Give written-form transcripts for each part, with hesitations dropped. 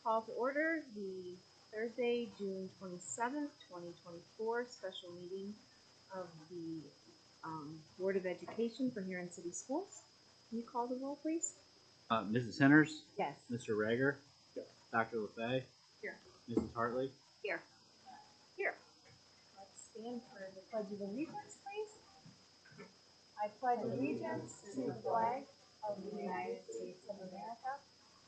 call to order the Thursday, June 27th, 2024 special meeting of the Board of Education for Huron City Schools. Can you call the roll, please? Mrs. Henners? Yes. Mr. Rager? Yes. Dr. LeFay? Here. Mrs. Hartley? Here. Here. Let's stand for the Pledge of Allegiance, please. I pledge allegiance to the flag of the United States of America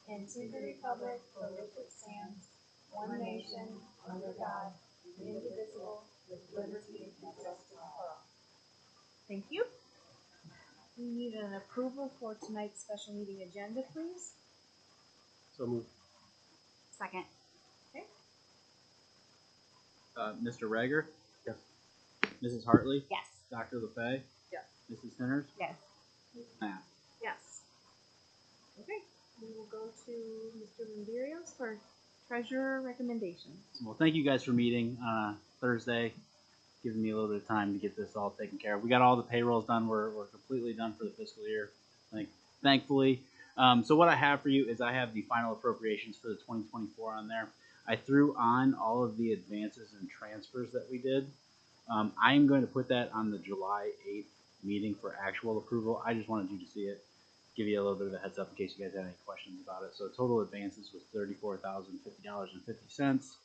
and to the republic for which it stands, one nation, under God, indivisible, with liberty and justice for all. Thank you. We need an approval for tonight's special meeting agenda, please. So moved. Second. Okay. Mr. Rager? Yes. Mrs. Hartley? Yes. Dr. LeFay? Yes. Mrs. Henners? Yes. Matt? Yes. Okay. We will go to Mr. Linderios for treasurer recommendations. Well, thank you guys for meeting Thursday, giving me a little bit of time to get this all taken care of. We got all the payrolls done. We're completely done for the fiscal year, thankfully. So what I have for you is I have the final appropriations for the 2024 on there. I threw on all of the advances and transfers that we did. I am going to put that on the July 8th meeting for actual approval. I just wanted you to see it, give you a little bit of a heads up in case you guys had any questions about it. So total advances was $34,050.50.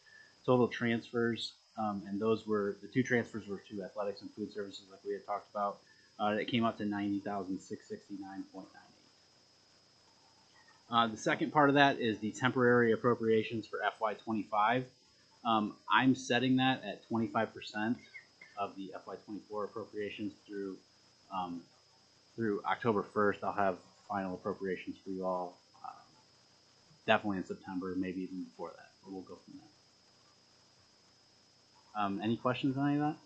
Total transfers, and those were, the two transfers were to athletics and food services like we had talked about. It came up to $90,669.98. The second part of that is the temporary appropriations for FY25. I'm setting that at 25% of the FY24 appropriations through October 1st. I'll have final appropriations for you all, definitely in September, maybe even before that, but we'll go from there. Any questions on any of that?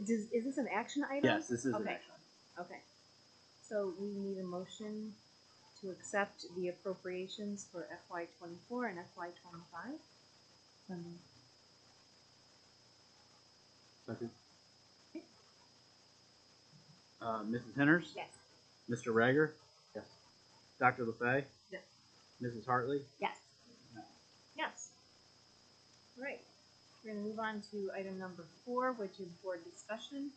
Is this an action item? Yes, this is an okay. action. Okay. So we need a motion to accept the appropriations for FY24 and FY25. Second. Mrs. Henners? Yes. Mr. Rager? Yes. Dr. LeFay? Yes. Mrs. Hartley? Yes. Yes. All right. We're going to move on to item number 4, which is board discussion.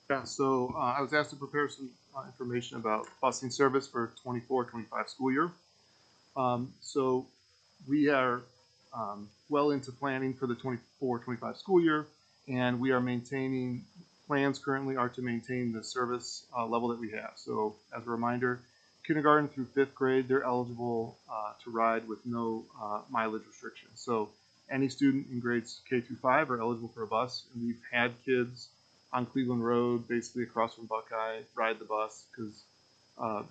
Yeah, so I was asked to prepare some information about busing service for 24-25 school year. So we are well into planning for the 24-25 school year, and we are maintaining, plans currently are to maintain the service level that we have. So as a reminder, kindergarten through 5th grade, they're eligible to ride with no mileage restrictions. So any student in grades K through 5 are eligible for a bus, and we've had kids on Cleveland Road, basically across from Buckeye, ride the bus because,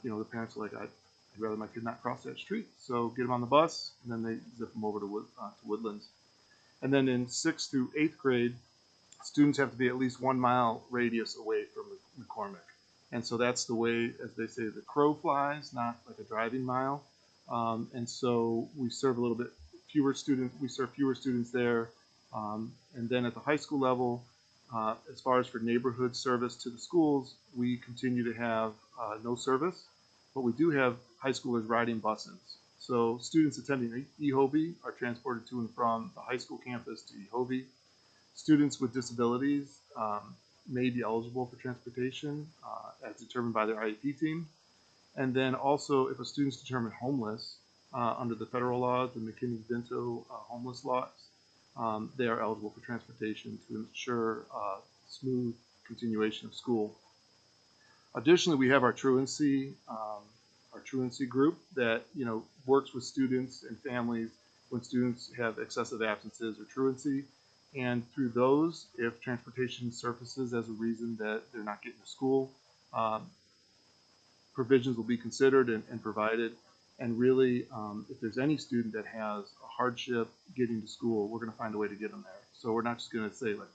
the parents are like, I'd rather my kid not cross that street. So get them on the bus, and then they zip them over to Woodlands. And then in 6th through 8th grade, students have to be at least 1 mile radius away from McCormick. And so that's the way, as they say, the crow flies, not like a driving mile. And so we serve a little bit fewer students. We serve fewer students there. And then at the high school level, as far as for neighborhood service to the schools, we continue to have no service, but we do have high schoolers riding buses. So students attending EHOBE are transported to and from the high school campus to EHOBE. Students with disabilities may be eligible for transportation as determined by their IEP team. And then also if a student's determined homeless under the federal laws, the McKinney-Vento homeless laws, they are eligible for transportation to ensure smooth continuation of school. Additionally, we have our truancy group that works with students and families when students have excessive absences or truancy. And through those, if transportation surfaces as a reason that they're not getting to school, provisions will be considered and provided. And really, if there's any student that has a hardship getting to school, we're going to find a way to get them there. So we're not just going to say, like,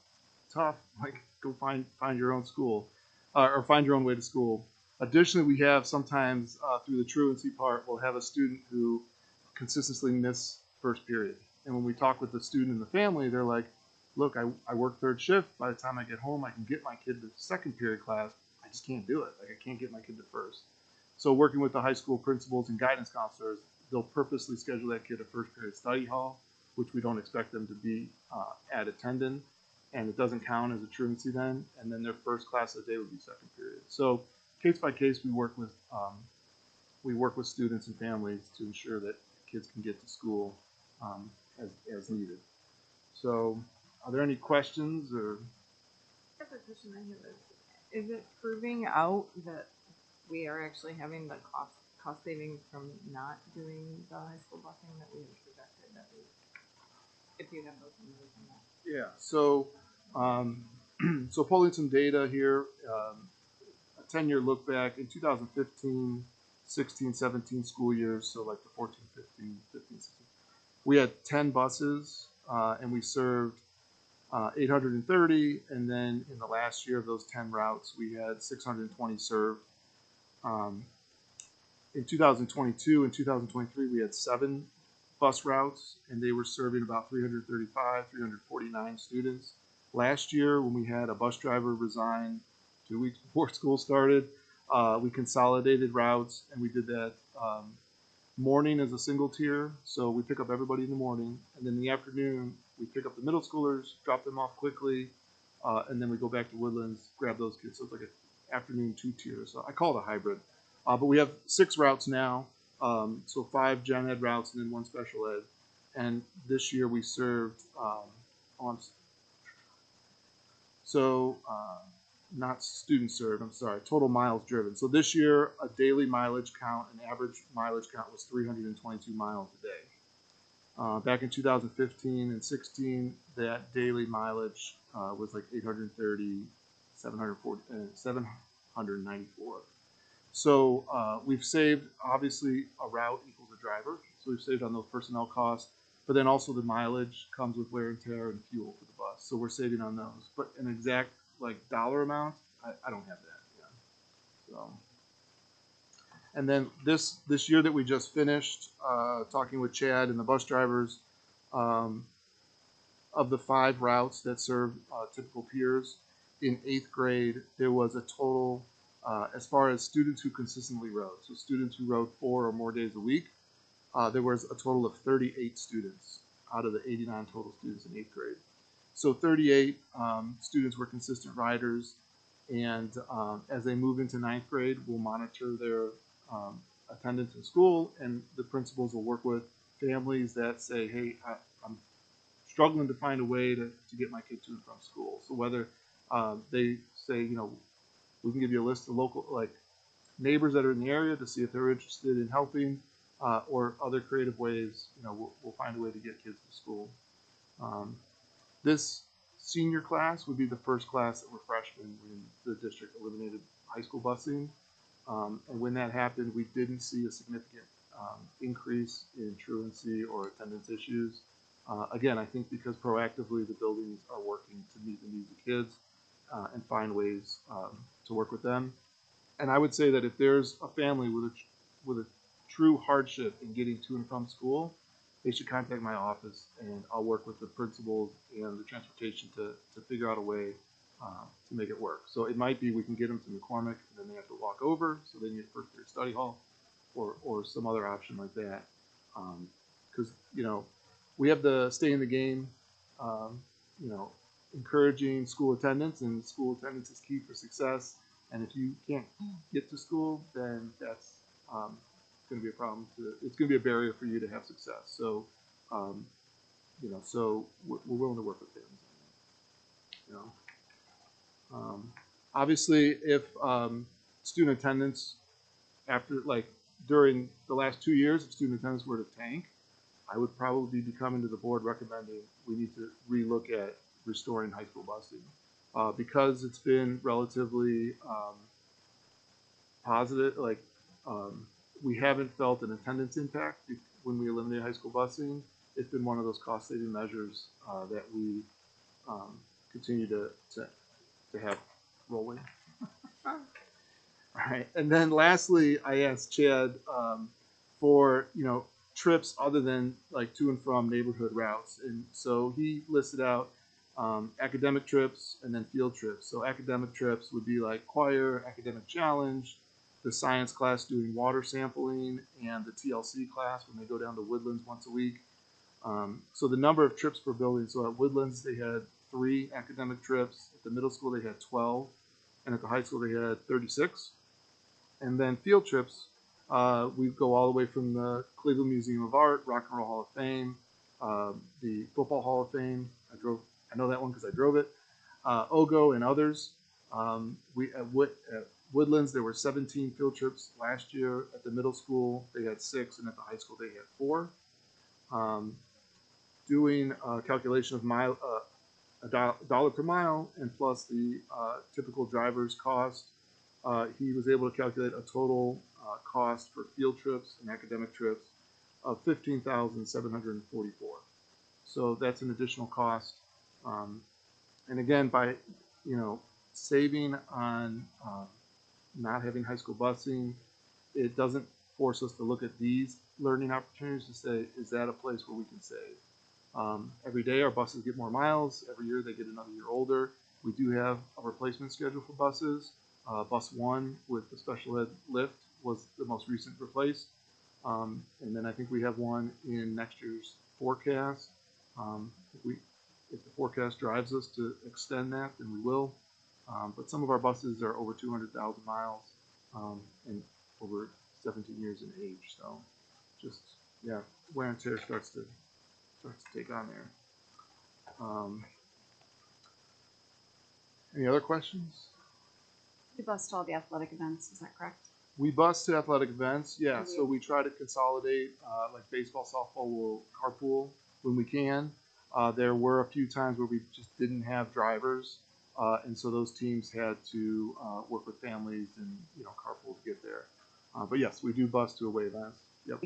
tough, like, go find your own school or find your own way to school. Additionally, we have sometimes through the truancy part, we'll have a student who consistently miss first period. And when we talk with the student and the family, they're like, look, I work third shift. By the time I get home, I can get my kid to second period class, just can't do it. Like I can't get my kid to first. So working with the high school principals and guidance counselors, they'll purposely schedule that kid a first period study hall, which we don't expect them to be at attending, and it doesn't count as a truancy then. And then their first class of the day would be second period. So case by case, we work with students and families to ensure that kids can get to school as needed. So, are there any questions or? I have a question I have is it proving out that we are actually having the cost savings from not doing the high school busing that we had projected that we, if you have those numbers on that? Yeah. So, so pulling some data here, a 10-year look back in 2015, 16, 17 school years. So like the 14, 15, 16. We had 10 buses, and we served 830, and then in the last year of those 10 routes, we had 620 served. In 2022 and 2023, we had 7 bus routes, and they were serving about 335, 349 students. Last year, when we had a bus driver resign 2 weeks before school started, we consolidated routes, and we did that morning as a single tier. So we pick up everybody in the morning, and then in the afternoon, we pick up the middle schoolers, drop them off quickly, and then we go back to Woodlands, grab those kids. So it's like an afternoon 2 tiers. So I call it a hybrid. But we have 6 routes now, so 5 gen ed routes and then 1 special ed. And this year we served, not student served, I'm sorry, total miles driven. So this year, a daily mileage count, an average mileage count was 322 miles a day. Back in 2015 and 16, that daily mileage was like 830, 740, 794. So we've saved, obviously, a route equals a driver. So we've saved on those personnel costs, but then also the mileage comes with wear and tear and fuel for the bus. So we're saving on those. But an exact like dollar amount, I don't have that. Yeah. So, and then this year that we just finished, talking with Chad and the bus drivers, of the 5 routes that serve typical peers, in 8th grade there was a total, as far as students who consistently rode, so students who rode 4 or more days a week, there was a total of 38 students out of the 89 total students in 8th grade. So 38 students were consistent riders, and as they move into 9th grade, we'll monitor their attendance in school, and the principals will work with families that say, hey, I'm struggling to find a way to get my kid to and from school. So whether they say, you know, we can give you a list of local, like, neighbors that are in the area to see if they're interested in helping, or other creative ways, you know, we'll find a way to get kids to school. This senior class would be the first class that were freshmen when the district eliminated high school busing. And when that happened, we didn't see a significant increase in truancy or attendance issues. Again, I think because proactively the buildings are working to meet the needs of kids and find ways to work with them. And I would say that if there's a family with a true hardship in getting to and from school, they should contact my office, and I'll work with the principals and the transportation to figure out a way to make it work. So it might be we can get them to McCormick, and then they have to walk over, so they need a first period study hall, or some other option like that. Because you know, we have the stay in the game, you know, encouraging school attendance, and school attendance is key for success. And if you can't get to school, then that's going to be a problem. It's going to be a barrier for you to have success. So, you know, so we're willing to work with families on that. You know, obviously, if student attendance during the last 2 years, if student attendance were to tank, I would probably be coming to the board recommending we need to relook at restoring high school busing. Because it's been relatively positive, we haven't felt an attendance impact when we eliminate high school busing. It's been one of those cost-saving measures that we continue to have rolling. All right, and then lastly, I asked Chad for, you know, trips other than like to and from neighborhood routes, and so he listed out academic trips, and then field trips. So academic trips would be like choir, academic challenge, the science class doing water sampling, and the TLC class when they go down to Woodlands once a week. So the number of trips per building, so at Woodlands they had 3 academic trips, at the middle school they had 12, and at the high school they had 36. And then field trips, we go all the way from the Cleveland Museum of Art, Rock and Roll Hall of Fame, the Football Hall of Fame. I know that one because I drove it. OGO and others. At Woodlands there were 17 field trips last year. At the middle school they had 6, and at the high school they had 4. Doing a calculation of dollar per mile and plus the typical driver's cost, he was able to calculate a total cost for field trips and academic trips of $15,744. So that's an additional cost. And again, by saving on not having high school busing, it doesn't force us to look at these learning opportunities to say, is that a place where we can save? Every day our buses get more miles. Every year they get another year older. We do have a replacement schedule for buses. Bus 1 with the special ed lift was the most recent replaced. And then I think we have one in next year's forecast. If the forecast drives us to extend that, then we will. But some of our buses are over 200,000 miles and over 17 years in age. So just, yeah, wear and tear starts to take on there. Any other questions? We bus to all the athletic events, is that correct? We bus to athletic events, yeah. So we try to consolidate, like baseball, softball, we'll carpool when we can. There were a few times where we just didn't have drivers, and so those teams had to work with families and carpool to get there. But yes, we do bus to away events. Yep.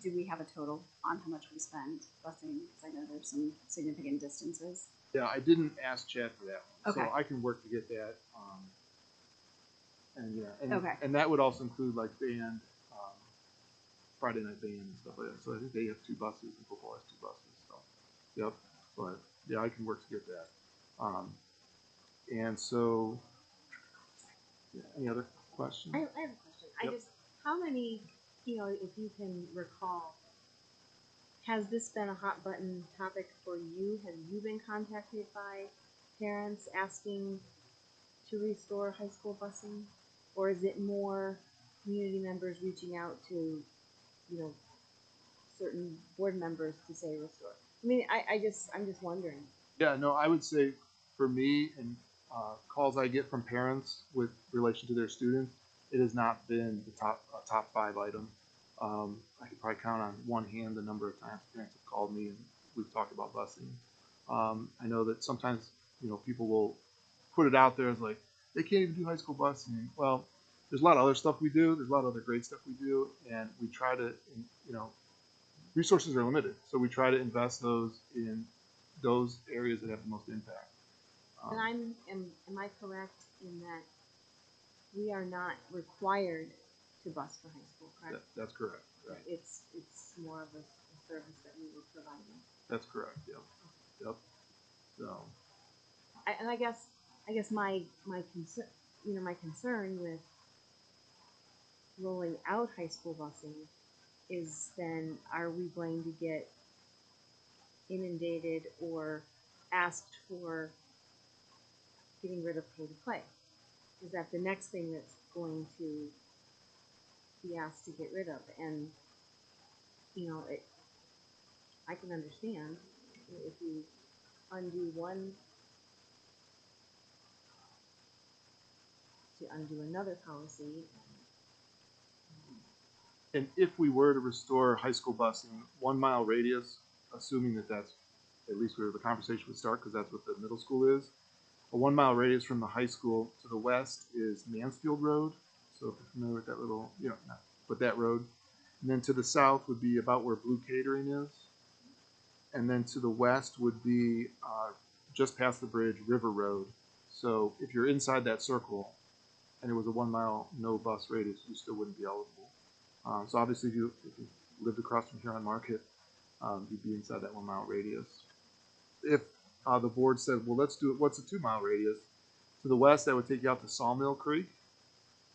Do we have a total on how much we spend busing? Because I know there's some significant distances. Yeah, I didn't ask Chad for that one, Okay. so I can work to get that. Okay. And that would also include like band, Friday night band and stuff like that. So I think they have 2 buses and football has 2 buses. So, yep. But yeah, I can work to get that. And so, yeah, any other questions? I have a question. Yep. How many, if you can recall, has this been a hot button topic for you? Have you been contacted by parents asking to restore high school busing? Or is it more community members reaching out to, certain board members to say restore? I mean, I'm just wondering. Yeah, no, I would say for me and calls I get from parents with relation to their students, it has not been the top 5 item. I could probably count on one hand the number of times parents have called me and we've talked about busing. I know that sometimes people will put it out there as like they can't even do high school busing. Well, there's a lot of other stuff we do. There's a lot of other great stuff we do, and we try to resources are limited, so we try to invest those in those areas that have the most impact. And am I correct in that we are not required to bus for high school, correct? That's correct. Right. It's more of a service that we were providing. That's correct. Yep. Yep. So. I guess my concern, my concern with rolling out high school busing is then are we going to get inundated or asked for getting rid of pay to play? Is that the next thing that's going to be asked to get rid of? And I can understand if you undo one to undo another policy. And if we were to restore high school busing, 1 mile radius, assuming that that's at least where the conversation would start, because that's what the middle school is. A 1 mile radius from the high school to the west is Mansfield Road. So if you're familiar with that little, but that road. And then to the south would be about where Blue Catering is. And then to the west would be just past the bridge, River Road. So if you're inside that circle and it was a 1 mile no bus radius, you still wouldn't be eligible. So obviously if you lived across from Huron Market, you'd be inside that 1 mile radius. If the board said, well, let's do it. What's a 2 mile radius? To the west, that would take you out to Sawmill Creek.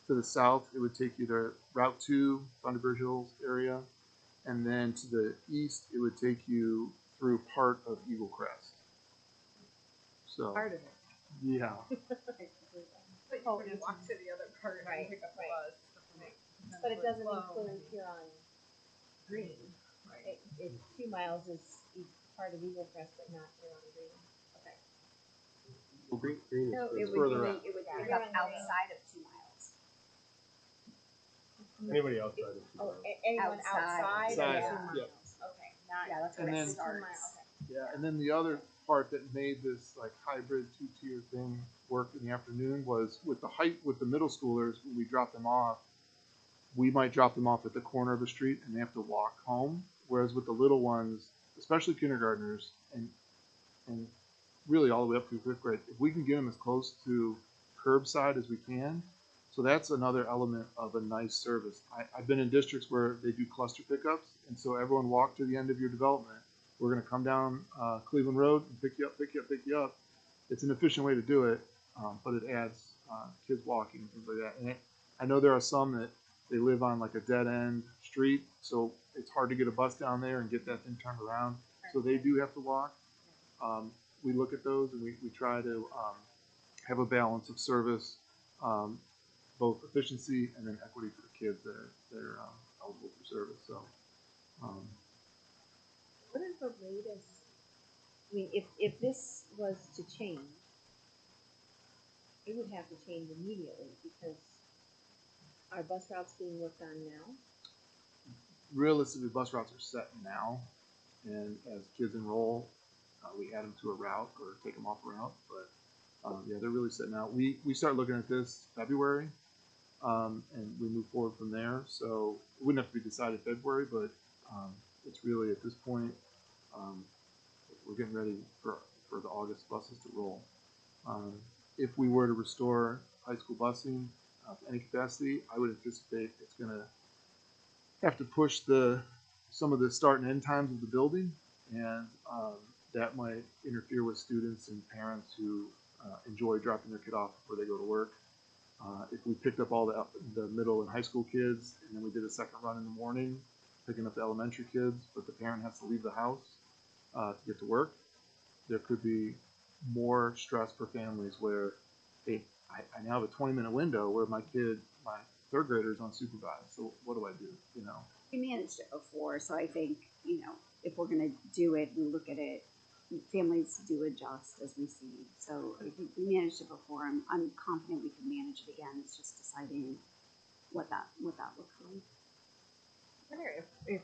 To the south, it would take you to Route 2, Thunderbird Hills area. And then to the east, it would take you through part of Eagle Crest. So, Part of it. yeah. But you walk to the other part Right, and pick up the right. bus. But it doesn't include Huron Green. Right. It 2 miles is part of Eagle Crest, but not Huron Green. Okay. Well, green No, is it further would, out. It would Yeah. pick up outside of 2 miles. Anybody outside of Oh, anyone outside, Outside. of 2 Outside, miles? yeah. Okay, not. Yeah, that's And where it then- 2 miles, starts. okay. Yeah, and then the other part that made this like hybrid 2-tier thing work in the afternoon was with the middle schoolers, when we drop them off, we might drop them off at the corner of the street and they have to walk home. Whereas with the little ones, especially kindergartners and really all the way up through 5th grade, if we can get them as close to curbside as we can, so that's another element of a nice service. I've been in districts where they do cluster pickups, and so everyone walk to the end of your development. We're going to come down Cleveland Road and pick you up, pick you up, pick you up. It's an efficient way to do it, but it adds kids walking and things like that. And I know there are some that they live on like a dead end street, so it's hard to get a bus down there and get that thing turned around. So they do have to walk. We look at those and we try to have a balance of service, both efficiency and then equity for the kids that are eligible for service. So. What is the latest? I mean, if this was to change, it would have to change immediately because our bus routes being worked on now. Realistically, bus routes are set now, and as kids enroll, we add them to a route or take them off a route. But yeah, they're really set now. We start looking at this February, and we move forward from there. So it wouldn't have to be decided February, but it's really at this point we're getting ready for the August buses to roll. If we were to restore high school busing to any capacity, I would anticipate it's going to have to push some of the start and end times of the building, and that might interfere with students and parents who enjoy dropping their kid off before they go to work. If we picked up all the middle and high school kids, and then we did a second run in the morning, picking up the elementary kids, but the parent has to leave the house to get to work, there could be more stress for families where, hey, I now have a 20-minute window where my 3rd grader is unsupervised. So what do I do? You know. We managed it before, so I think, if we're gonna do it, we look at it, families do adjust as we see. So I think we managed it before. I'm confident we can manage it again. It's just deciding what that looks like. I wonder if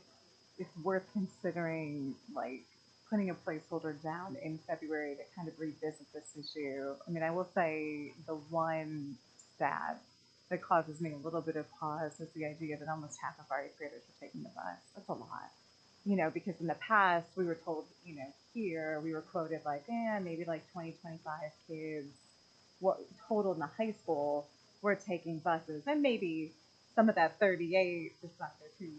it's worth considering, like, putting a placeholder down in February to kind of revisit this issue. I mean, I will say the one stat that causes me a little bit of pause is the idea that almost half of our 8th graders are taking the bus. That's a lot. Because in the past we were told, here we were quoted like, maybe like 20, 25 kids, what total in the high school were taking buses, and maybe some of that 38 is not there too.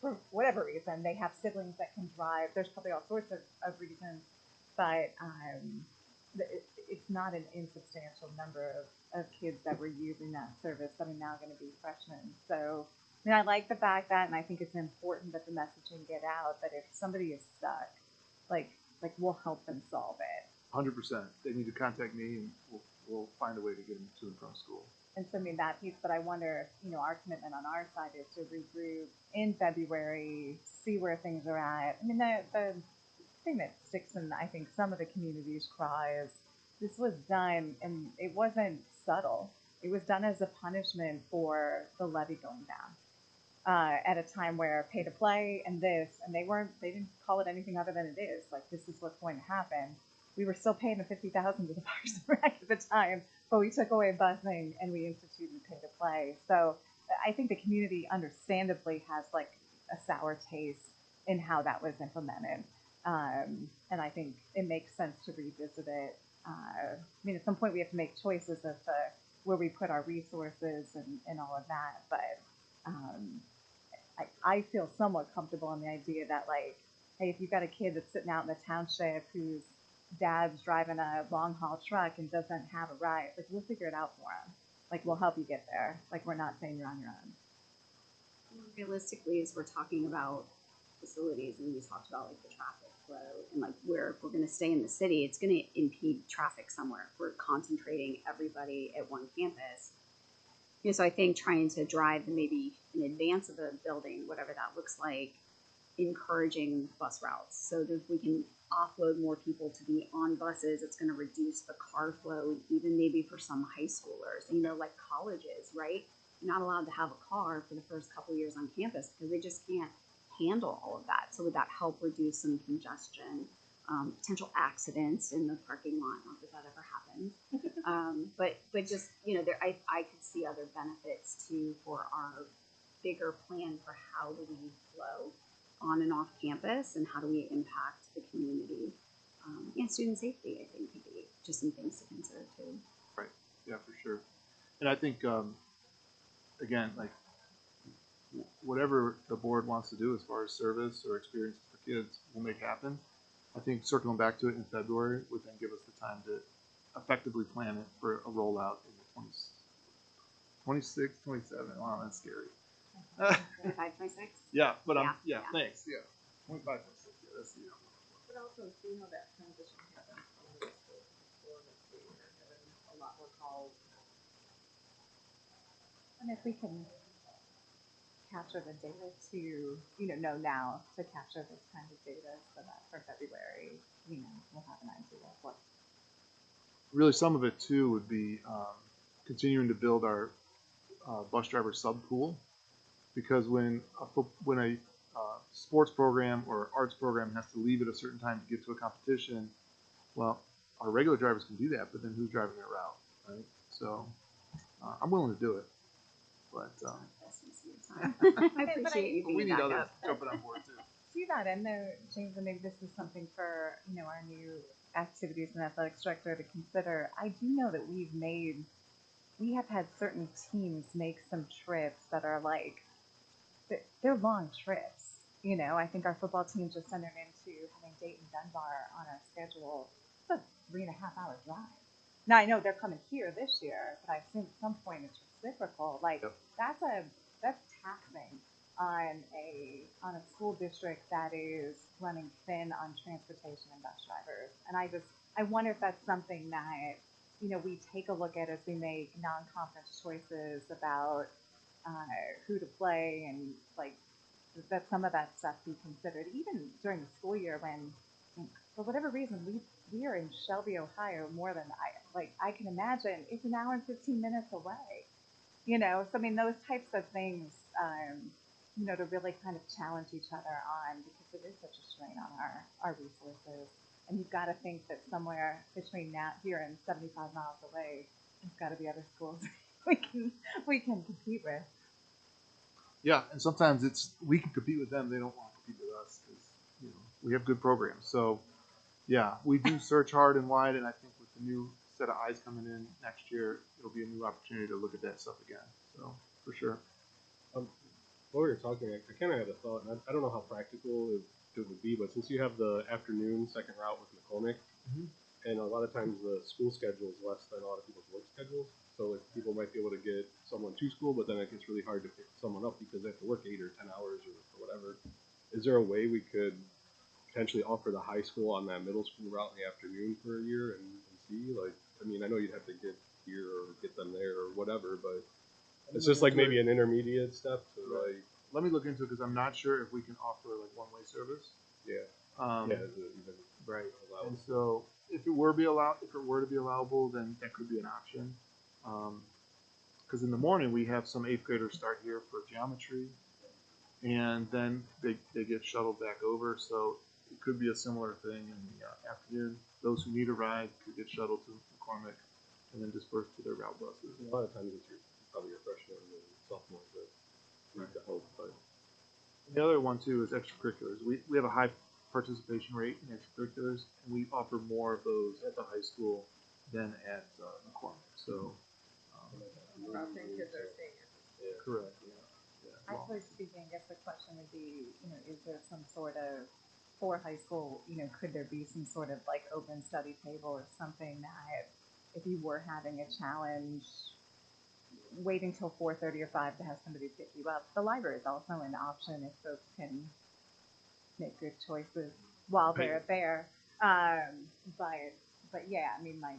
For whatever reason, they have siblings that can drive. There's probably all sorts of reasons, but it's not an insubstantial number of kids that were using that service that are now going to be freshmen. So, I like the fact that, and I think it's important that the messaging get out that if somebody is stuck, like we'll help them solve it. 100%. They need to contact me, and we'll find a way to get them to and from school. And so, that piece, but I wonder if, our commitment on our side is to regroup in February, see where things are at. I mean, the thing that sticks in, I think, some of the communities' cry is this was done, and it wasn't subtle. It was done as a punishment for the levy going down at a time where pay to play and they didn't call it anything other than it is. Like, this is what's going to happen. We were still paying the $50,000 to the Parks and Rec at the time, but we took away busing and we instituted pay to play. So I think the community understandably has like a sour taste in how that was implemented. And I think it makes sense to revisit it. At some point we have to make choices as to where we put our resources and all of that. But I feel somewhat comfortable in the idea that, like, hey, if you've got a kid that's sitting out in the township who's dad's driving a long haul truck and doesn't have a ride, like we'll figure it out for him. Like we'll help you get there. Like we're not saying you're on your own. Realistically, as we're talking about facilities, and we talked about like the traffic flow and like where if we're going to stay in the city, it's going to impede traffic somewhere. If we're concentrating everybody at one campus. You know, so I think trying to drive maybe in advance of the building, whatever that looks like, encouraging bus routes so that if we can offload more people to be on buses, it's going to reduce the car flow, even maybe for some high schoolers, you know, like colleges, right? You're not allowed to have a car for the first couple years on campus because they just can't handle all of that. So would that help reduce some congestion, potential accidents in the parking lot? Not that that ever happens, but just you know, I could see other benefits too for our bigger plan for how do we flow on and off campus and how do we impact the community. And student safety, I think, could be just some things to consider too. Right. Yeah, for sure. And I think again, like whatever the board wants to do as far as service or experiences for kids, we'll make happen. I think circling back to it in February would then give us the time to effectively plan it for a rollout in the 26, 27. Wow, that's scary. 25, 26? Yeah, but Yeah. thanks. Yeah, 25, 26. Yeah, that's the year. But also see how that transition happens from middle school to school next year, having a lot more calls. And if we can capture the data to, you know now to capture this kind of data so that for February, you know, we'll have an idea of what. Really, some of it too would be continuing to build our bus driver sub pool, because when a sports program or arts program has to leave at a certain time to get to a competition, well, our regular drivers can do that, but then who's driving their route, right? So I'm willing to do it, but I appreciate you we being need back others up. jumping on board too. See that in there, James, and maybe this is something for, you know, our new activities and athletics director to consider. I do know that we have had certain teams make some trips that are like, they're long trips. You know, I think our football team just entered into having Dayton Dunbar on our schedule. It's a 3.5-hour drive. Now I know they're coming here this year, but I assume at some point it's reciprocal. Like Yep. that's taxing on a school district that is running thin on transportation and bus drivers. And I wonder if that's something that, you know, we take a look at as we make non-conference choices about who to play, and like that some of that stuff be considered even during the school year when, for whatever reason, we are in Shelby, Ohio more than I can imagine. It's an hour and 15 minutes away, you know. So I mean, those types of things, you know, to really kind of challenge each other on, because it is such a strain on our resources. And you've got to think that somewhere between now here and 75 miles away, there's got to be other schools we can compete with. Yeah, and sometimes we can compete with them; they don't want to compete with us because we have good programs. So yeah, we do search hard and wide, and I think with the new set of eyes coming in next year, it'll be a new opportunity to look at that stuff again. So for sure. While we were talking, I kind of had a thought, and I don't know how practical it would be, but since you have the afternoon second route with McCormick, and a lot of times the school schedule is less than a lot of people's work schedules, so like people might be able to get someone to school, but then it gets really hard to pick someone up because they have to work 8 or 10 hours or whatever. Is there a way we could potentially offer the high school on that middle school route in the afternoon for a year and see? Like, I mean, I know you'd have to get here or get them there or whatever, but it's just like maybe an intermediate step to like. Let me look into it because I'm not sure if we can offer like one-way service. Yeah. Is it even Right. allowed? And so if it were to be allowable, then that could be an option. Because in the morning we have some 8th graders start here for geometry, and then they get shuttled back over. So it could be a similar thing in the afternoon. Those who need a ride could get shuttled to McCormick and then dispersed to their route buses. A lot of times it's probably your freshman and sophomore that need the help, but And the other one too is extracurriculars. We have a high participation rate in extracurriculars, and we offer more of those at the high school than at McCormick. So correct. Yeah. Actually speaking, I guess the question would be, you know, is there some sort of for high school, you know, could there be some sort of like open study table or something that if you were having a challenge, wait until 4:30 or 5 to have somebody pick you up. The library is also an option if folks can make good choices while they're there. But yeah, I mean, like,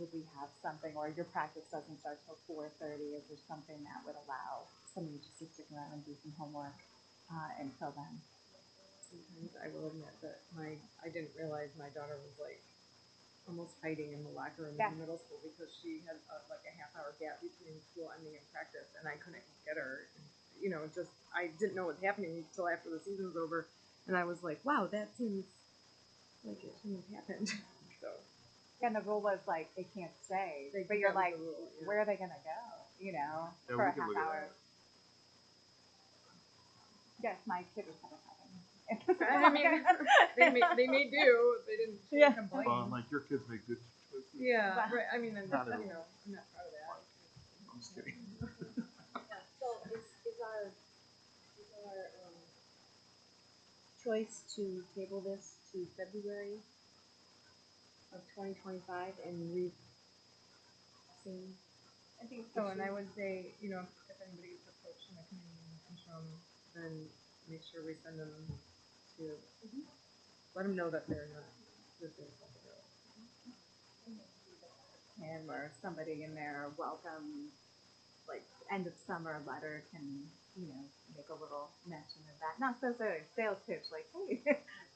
would we have something, or your practice doesn't start till 4:30? Is there something that would allow somebody just to stick around and do some homework until then? Sometimes I will admit that I didn't realize my daughter was like almost hiding in the locker room Yeah. in middle school because she had like a half-hour gap between school ending and practice, and I couldn't get her. And, you know, just I didn't know what was happening until after the season was over, and I was like, wow, that seems like it shouldn't have happened. So And the rule was like they can't stay, They- but you're that was like, the rule, yeah. where are they gonna go? You know, Yeah, for we a can half look at hour. Yes, my kid was having. I mean, they may do. They didn't Yeah. complain. Well, like your kids make good choices. Yeah, right. I mean, and, Not you everyone. know, I'm not proud of that. I'm just kidding. Yeah, so is our choice to table this to February of 2025 and see? I think so, and I would say, you know, if anybody gets approached in the community in the interim, then make sure we send them to, let them know that they're not, that there's something else. Him or somebody in their welcome, like end of summer letter can, you know, make a little mention of that. Not necessarily a sales pitch, like, hey,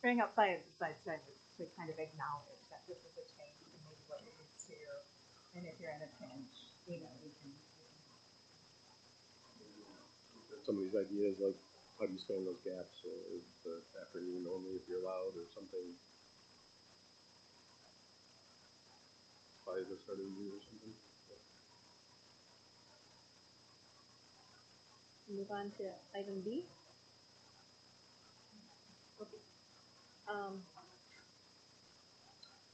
bring up science, but to kind of acknowledge that this is a change and maybe what you're used to. And if you're in a pinch, you know, we can Some of these ideas, like how do you span those gaps? Is the afternoon only if you're allowed, or something by the start of the year or something? Move on to item B. Okay.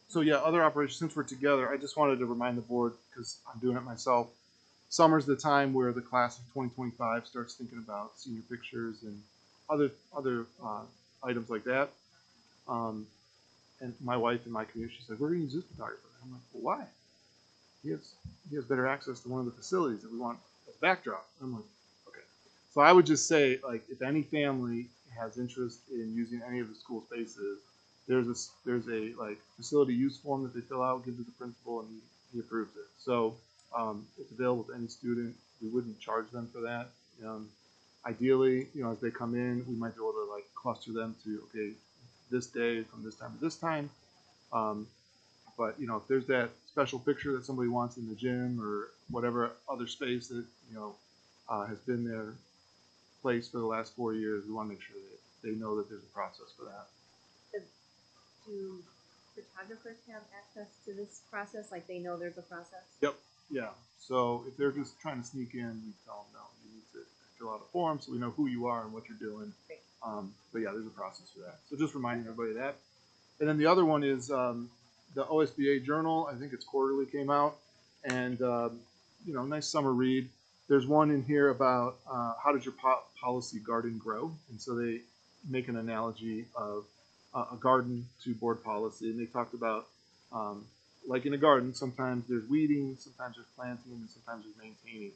So yeah, other operations, since we're together, I just wanted to remind the board, because I'm doing it myself, summer's the time where the class of 2025 starts thinking about senior pictures and other items like that. And my wife in my community, she's like, we're going to use this photographer. I'm like, well, why? He has better access to one of the facilities that we want as a backdrop. I'm like, okay. So I would just say, like, if any family has interest in using any of the school spaces, there's a like facility use form that they fill out, give to the principal, and he approves it. So it's available to any student. We wouldn't charge them for that. Ideally, you know, as they come in, we might be able to like cluster them to, okay, this day from this time to this time. But you know, if there's that special picture that somebody wants in the gym or whatever other space that, you know, has been their place for the last 4 years, we want to make sure that they know that there's a process for that. Do photographers have access to this process? Like they know there's a process? Yep. Yeah. So if they're just trying to sneak in, we tell them no. You need to fill out a form so we know who you are and what you're doing. But yeah, there's a process for that. So just reminding everybody of that. And then the other one is the OSBA Journal. I think it's quarterly came out, and you know, nice summer read. There's one in here about how does your policy garden grow, and so they make an analogy of a garden to board policy, and they talked about like in a garden, sometimes there's weeding, sometimes there's planting, and sometimes there's maintaining.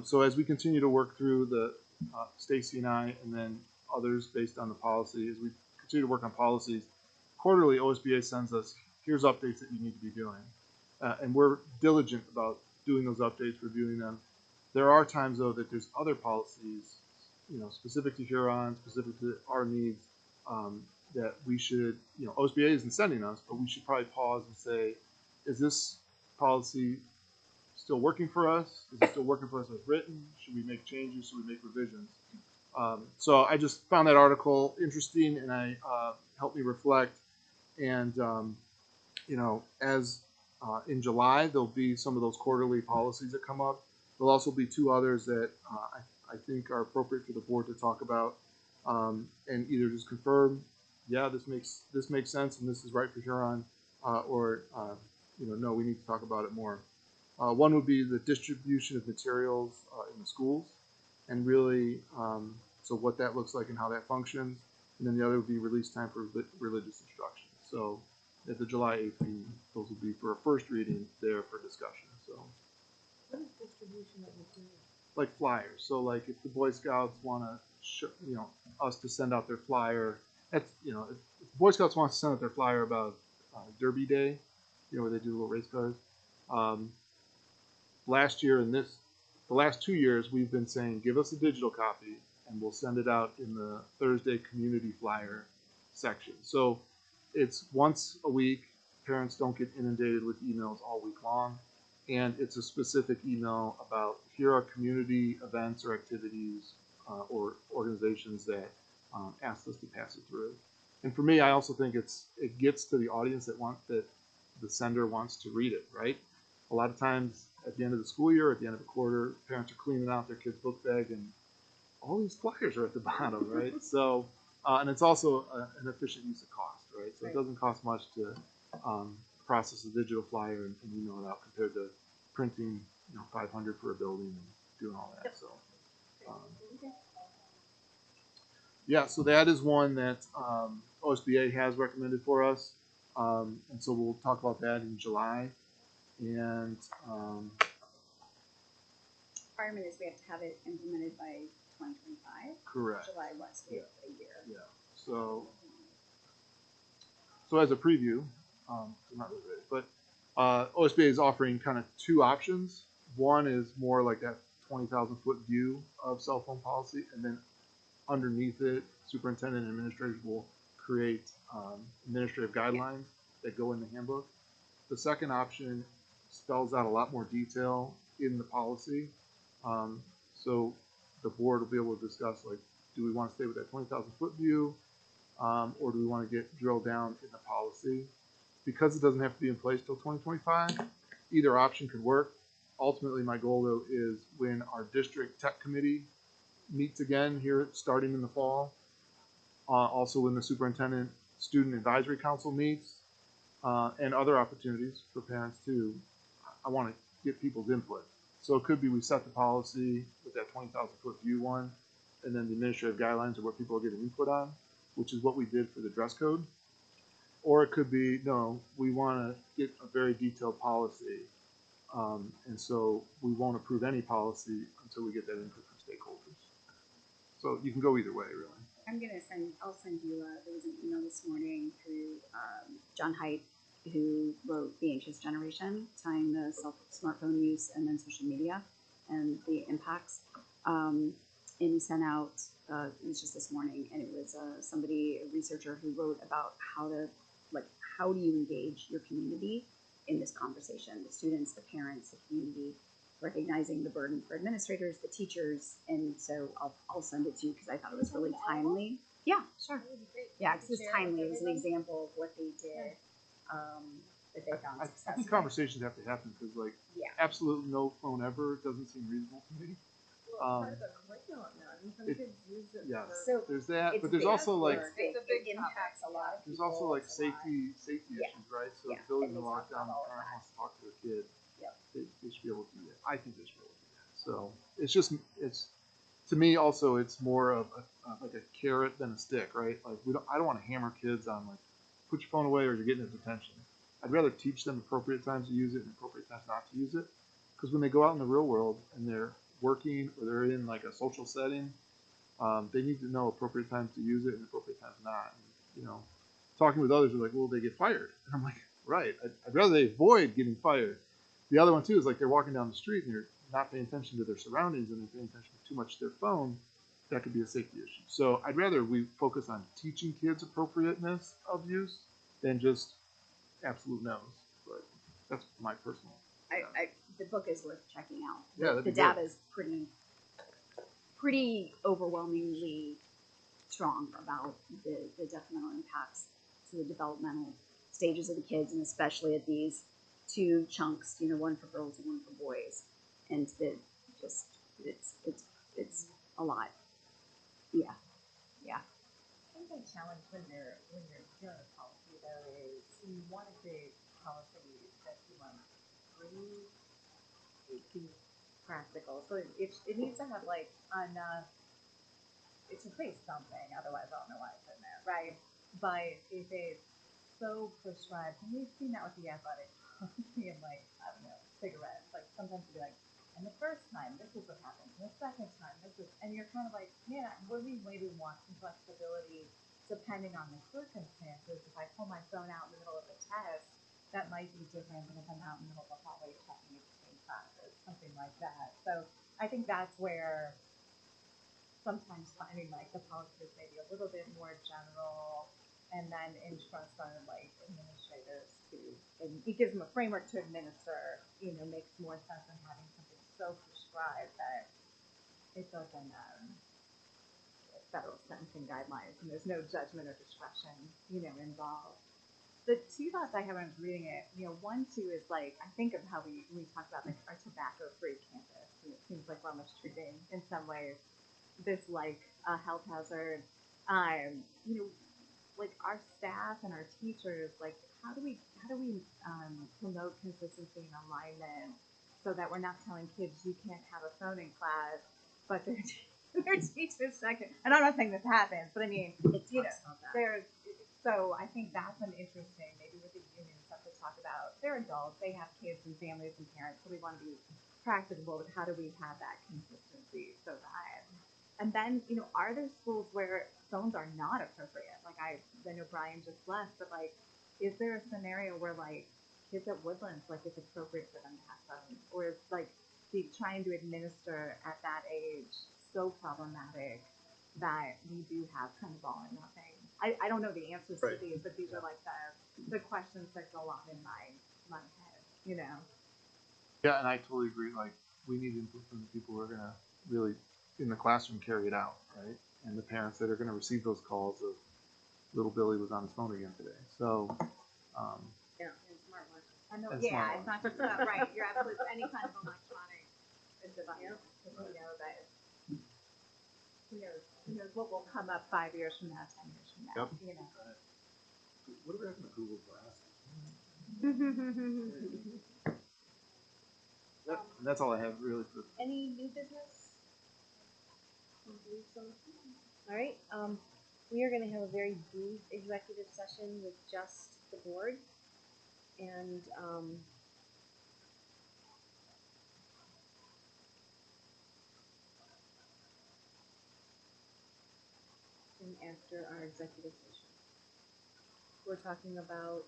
So as we continue to work through the Stacy and I, and then others based on the policy, as we continue to work on policies, quarterly OSBA sends us, here's updates that you need to be doing. And we're diligent about doing those updates, reviewing them. There are times, though, that there's other policies, you know, specific to Huron, specific to our needs, that we should, you know, OSBA isn't sending us, but we should probably pause and say, is this policy still working for us? Is it still working for us as written? Should we make changes? Should we make revisions? So I just found that article interesting, and I helped me reflect. And you know, as in July, there'll be some of those quarterly policies that come up. There'll also be two others that I think are appropriate for the board to talk about, and either just confirm, yeah, this makes sense and this is right for Huron, or you know, no, we need to talk about it more. One would be the distribution of materials in the schools, and really, so what that looks like and how that functions. and then the other would be release time for religious instruction. So at the July 8th meeting, those will be for a first reading there for discussion. So What is distribution of material? like flyers. So like if the Boy Scouts want to, us to send out their flyer, that's, if the Boy Scouts want to send out their flyer about Derby Day, where they do little race cars. Last year and the last 2 years, we've been saying, give us a digital copy and we'll send it out in the Thursday community flyer section. So it's once a week. Parents don't get inundated with emails all week long. And it's a specific email about here are community events or activities or organizations that asked us to pass it through. And for me, I also think it gets to the audience that the sender wants to read it, right? A lot of times at the end of the school year, at the end of the quarter, parents are cleaning out their kids' book bag and all these flyers are at the bottom, right? So, and it's also an efficient use of cost, right? So it doesn't cost much to process a digital flyer and email it out compared to printing, 500 for a building and doing all that. So, yeah, so that is one that OSBA has recommended for us, and so we'll talk about that in July. And Requirement is we have to have it implemented by 2025. correct. July was a year. Yeah. So as a preview, I'm not really ready, but OSBA is offering kind of two options. One is more like that 20,000 foot view of cell phone policy, and then underneath it, superintendent and administrators will create administrative guidelines that go in the handbook. The second option spells out a lot more detail in the policy. So the board will be able to discuss, like, do we want to stay with that 20,000 foot view, or do we want to get drilled down in the policy? Because it doesn't have to be in place till 2025, either option could work. Ultimately, my goal, though, is when our district tech committee meets again here starting in the fall, also when the superintendent student advisory council meets, and other opportunities for parents too, I want to get people's input. So it could be we set the policy with that 20,000 foot view one, and then the administrative guidelines are what people are getting input on, which is what we did for the dress code. Or it could be, no, we want to get a very detailed policy, and so we won't approve any policy until we get that input from stakeholders. So you can go either way, really. I'll send you, there was an email this morning through John Haidt, who wrote The Anxious Generation, tying the smartphone use and then social media and the impacts. And he sent out, it was just this morning, and it was a researcher who wrote about how do you engage your community in this conversation, the students, the parents, the community, recognizing the burden for administrators, the teachers, and so I'll send it to you because I thought it was really timely. Yeah, sure. Yeah, because it was timely. It was an example of what they did that they found I successful. think conversations have to happen because, like, absolute no phone ever doesn't seem reasonable to me. Part of the curriculum now. I mean, some kids use it. Yeah, So there's that, it's but there's big. also like It's a big it impacts a lot of there's people. also like It's a lot. safety Yeah. issues, right? So Yeah, if building and the they talk lockdown, about the all parent that. wants to talk to their kid. Yep. They should be able to do that. I think they should be able to do that. So it's to me also it's more of like a carrot than a stick, right? Like I don't want to hammer kids on like put your phone away or you're getting his attention. I'd rather teach them appropriate times to use it and appropriate times not to use it. Because when they go out in the real world and they're working or they're in like a social setting, they need to know appropriate times to use it and appropriate times not. And, talking with others are like, well, they get fired. And I'm like, right. I'd rather they avoid getting fired. The other one too is like they're walking down the street and they're not paying attention to their surroundings and they're paying attention too much to their phone. That could be a safety issue. So I'd rather we focus on teaching kids appropriateness of use than just absolute no's. But that's my personal. The book is worth checking out. Yeah, that'd the be data good. is pretty overwhelmingly strong about the detrimental impacts to the developmental stages of the kids, and especially at these two chunks, one for girls and one for boys, and it's a lot. Yeah. I think the challenge when you're doing a policy though is you want to create policy that you want free, be practical. So it needs to have like enough. It should say something, otherwise I don't know why it's in there. right? But if it's so prescribed, and we've seen that with the athletic policy and like, I don't know, cigarettes, like sometimes you'll be like, and the first time, this is what happened, and the second time, this is, and you're kind of like, man, we maybe want some flexibility depending on the circumstances. If I pull my phone out in the middle of a test, that might be different than if I'm out in the middle of the hallway checking it between classes, something like that. So I think that's where sometimes finding like the policy is maybe a little bit more general, and then entrust on like administrators to, and it gives them a framework to administer, makes more sense than having something so prescribed that it doesn't, federal sentencing guidelines, and there's no judgment or discretion, involved. The two thoughts I have when I was reading it, one, too, is like, I think of how we talk about like our tobacco-free campus, and it seems like we're almost treating, in some ways, this like a health hazard. Like our staff and our teachers, like how do we promote consistency and alignment so that we're not telling kids you can't have a phone in class, but their teachers second. And I'm not saying this happens, but I mean, there's. So I think that's an interesting, maybe with the union stuff to talk about. They're adults, they have kids and families and parents, so we want to be practicable with how do we have that consistency so that. And then, are there schools where phones are not appropriate? Like I know Brian just left, but like, is there a scenario where like kids at Woodlands, like it's appropriate for them to have phones, or is like trying to administer at that age so problematic that we do have kind of all or nothing? I don't know the answers to these, but these are like the questions that go on in my head, Yeah, and I totally agree. Like, we need input from the people who are gonna really in the classroom carry it out, right? And the parents that are gonna receive those calls of little Billy was on his phone again today. So, Yeah, and smartwatch. I know, And yeah, smartwatch. it's not just right. You're absolutely any kind of electronic device. Yep. Because we know that who knows what will come up 5 years from now, 10 years from now. Yep. Whatever happened to Google Glass? that's all I have really for. Any new business? Don't believe so. All right, we are gonna have a very brief executive session with just the board. And, after our executive session, we're talking about,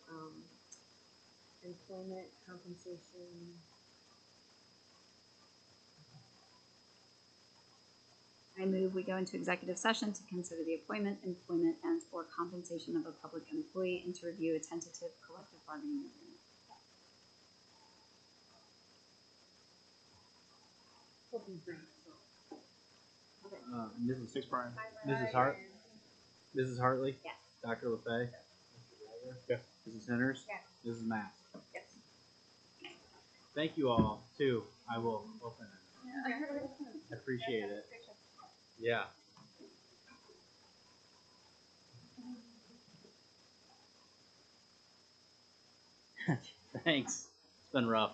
employment, compensation. I move we go into executive session to consider the appointment, employment, and or compensation of a public employee and to review a tentative collective bargaining agreement. We'll be brief, so. Mrs. Thanks, Brian. Mrs. Hart, Mrs. Hartley, Yes. Dr. LeFay, Yes. Mrs. Henners, Yes. Mrs. Mass. Yes. Thank you all too. I will open it. I appreciate it. Yeah. Thanks. It's been rough.